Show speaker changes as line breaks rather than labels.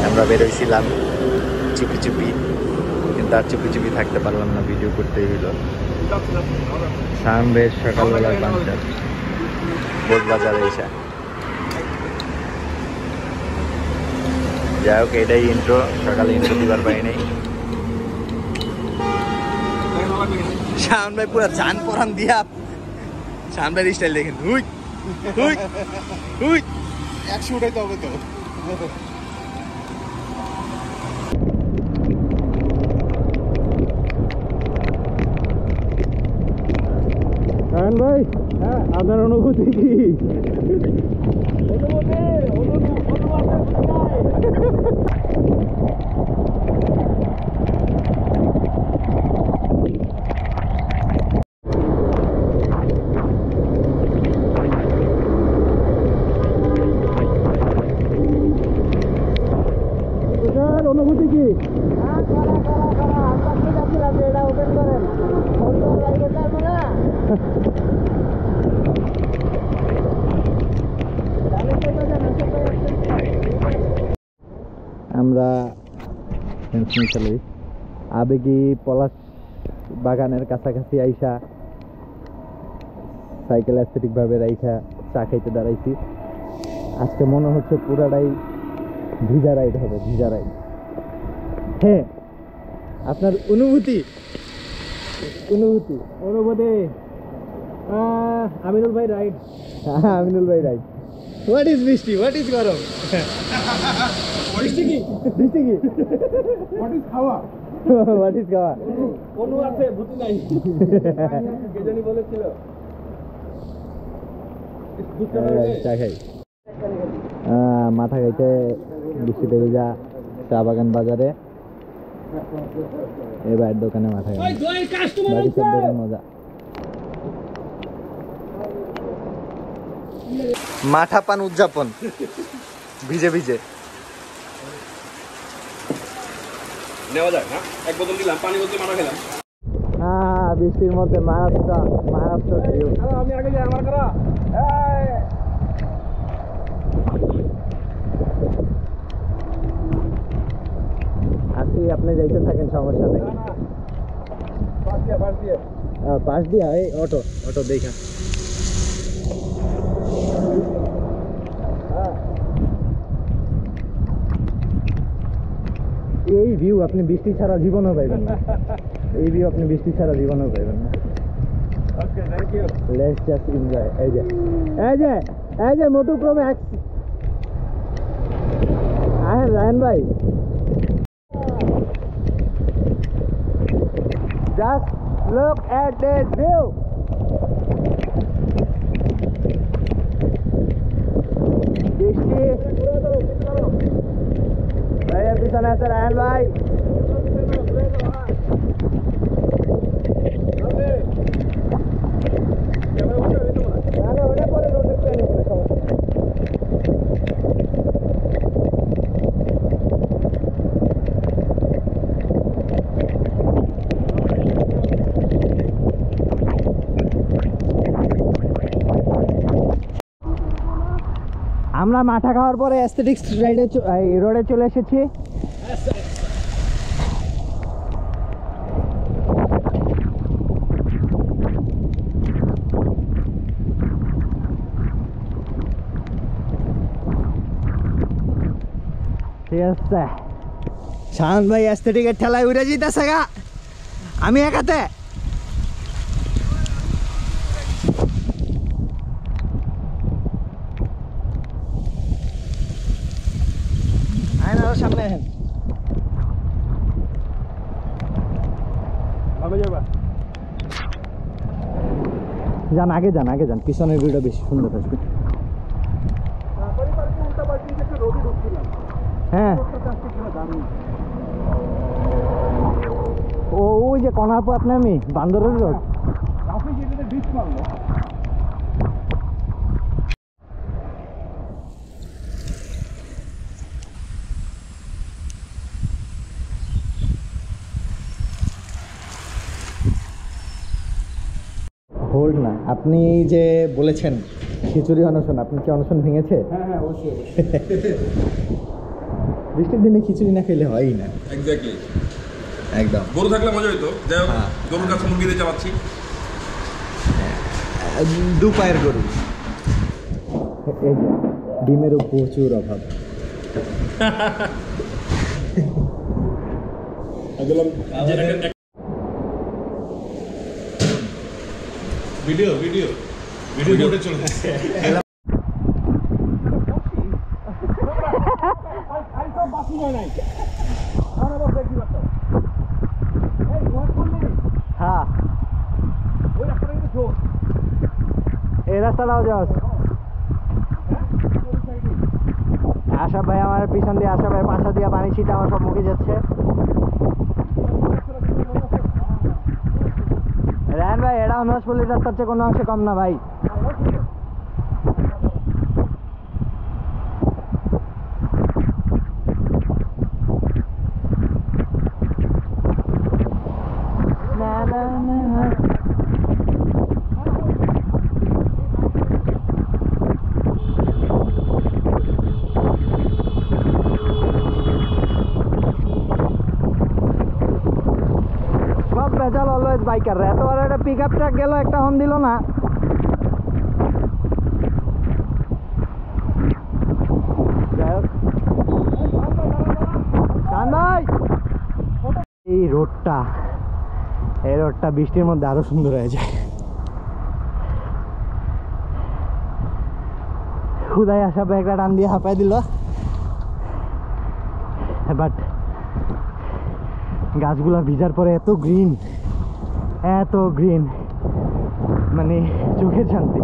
আমরা বেরোইছিলাম চুপি চুপি, কিন্তু আর চুপি চুপি থাকতে পারলাম না, ভিডিও করতেই হইল। সামনের সকালবেলার পাঞ্চার বোধবাজারে এসে, যাই হোক এটাই ইন্ট্রো। সকালে ইন্ট্রো দিবার পাই নাই। শাওন ভাই পুরা জান পরান দিয়া, শাওন ভাইয়ের স্টাইল দেখেন, হুই হুই হুই
100 উঠাইতে হবে তো।
শাওন ভাই, হ্যাঁ আপনার অনুভূতি কি? অনুভূতি কি? আমরা আবেগী পলাশ বাগানের কাছাকাছি আইসা সাইকেল অ্যাস্থেটিক ভাবে রাইখা চা খাইতে দাঁড়াইছি। আজকে মনে হচ্ছে পুরাটাই ভিজা রাইড হবে, ভিজা রাইড। হ্যাঁ, আপনার অনুভূতি? অনুভূতি আমিনুল ভাই রাইড। আমিনুল ভাই রাইড। হোয়াট ইজ বৃষ্টি, হোয়াট ইজ গরম, বৃষ্টি কি, বৃষ্টি কি,
হোয়াট ইজ খাওয়া,
হোয়াট ইজ খাওয়া,
কোন আছে বুঝি নাই, কে জানি বলেছিল।
চা খাই, মাথা খাইতে বৃষ্টিতে ভেজা চা বাগান বাজারে, এবার দোকানে মাথা খাই, বাকি সব দোকান মজা। মাঠা পান উদযাপন ভিজে ভিজে।
নেওয়া যায় না, এক বোতল দিলাম, পানি বোতল মারা খেলাম।
বৃষ্টির মধ্যে মহারাষ্ট্র
আমি আগে যাই, আমার করা
আসি, আপনি যাইতে থাকেন, সমস্যা নেই। পাশ দিয়া এই অটো, অটো দেখা এই ভিউ আপনি বৃষ্টি ছাড়া জীবনও পাইবেন না। এই ভিউ আপনি বৃষ্টি ছাড়া জীবনও পাইবেন না।
Okay, thank you.
Let's just enjoy. এই যে এই যে মোটু প্রো ম্যাক্স, আহেন রায়ন ভাই, just look at this view. বৃষ্টি ভাইয়ের পিছনে আছে রায়ন ভাই। আমরা মাথা খাওয়ার পরে অ্যাস্থেটিক্স রাইডে রোডে চলে এসেছি। ঠিক আছে, শাওন ভাই অ্যাস্থেটিকের ঠেলায় উড়ে যেতেছে গা, আমি একাতে। সামনে যান, আগে যান, আগে যান, পিছনের ভিউটা বেশি সুন্দর আসবে। হ্যাঁ, ওই যে কনাপথ নামি বান্দরের রোড। হোল্ড না, আপনি যে বলেছেন খিচুড়ি অনশন, আপনি কি অনশন ভেঙেছে?
হ্যাঁ হ্যাঁ অবশ্যই অবশ্যই।
বৃষ্টির দিনে খিচুড়ি না খেলে হয়ই না।
এক্স্যাক্টলি।
একদম।
গরু থাকলে মজা হইতো, যাই হোক
হ্যাঁ।
গরুর কাছে মুরগি দিয়ে চালাচ্ছি।
দু পায়ের গরু। এই যে ডিমেরও প্রচুর অভাব।
ভিডিও ভিডিও ভিডিও মোডে চলে যাচ্ছে।
হ্যাঁ এই রাস্তাটাও যাস। আশা ভাই আমার পিছন দিয়ে, আশা ভাই পাশা দিয়ে পানি ছিটা আমার সব মুখে যাচ্ছে। রায়ন ভাই এটা অনুয়াসপল্লির রাস্তার চেয়ে কোনো অংশে কম না ভাই। না না না সব ভেজাল অলওয়েজ বাইকাররা। এত বড় একটা পিক আপ ট্রাক গেল, একটা হর্ন দিল না। যাই হোক। শান ভাই, এই রোডটা বৃষ্টির মধ্যে আরো সুন্দর হয়ে যায়। খুদাই আসা একটা টান দিয়ে হাঁপাই দিল, বাট গাছগুলো ভিজার পরে এত গ্রিন, মানে চোখের শান্তি।